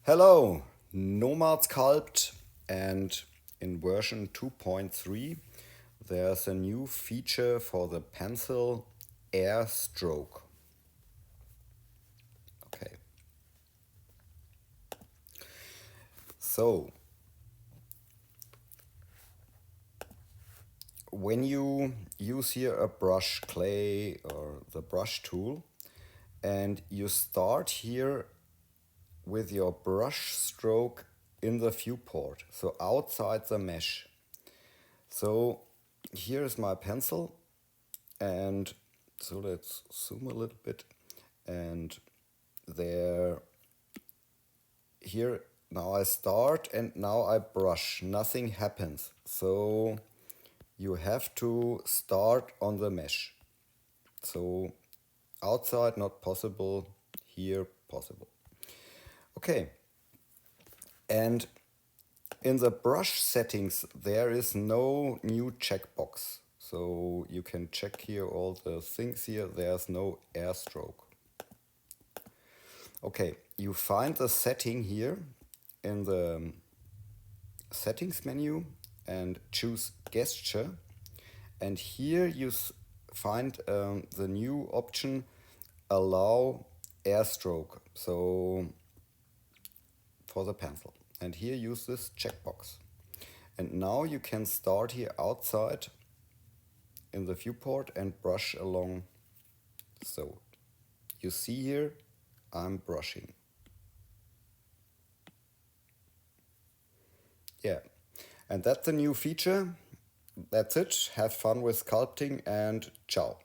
Hello, Nomad Sculpt, and in version 2.3 there's a new feature for the pencil air stroke. Okay, so when you use here a brush, clay, or the brush tool, and you start here with your brush stroke in the viewport, so outside the mesh. So here is my pencil, and so let's zoom a little bit, and there, here, now I start and now I brush, nothing happens. So you have to start on the mesh. So outside not possible, here possible. Okay, and in the brush settings there is no new checkbox. So you can check here all the things here, there's no air stroke. Okay, you find the setting here in the settings menu and choose gesture, and here you find the new option allow air stroke, so for the pencil, and here use this checkbox. And now you can start here outside in the viewport and brush along. So you see here I'm brushing. Yeah, and that's a new feature. That's it. Have fun with sculpting and ciao.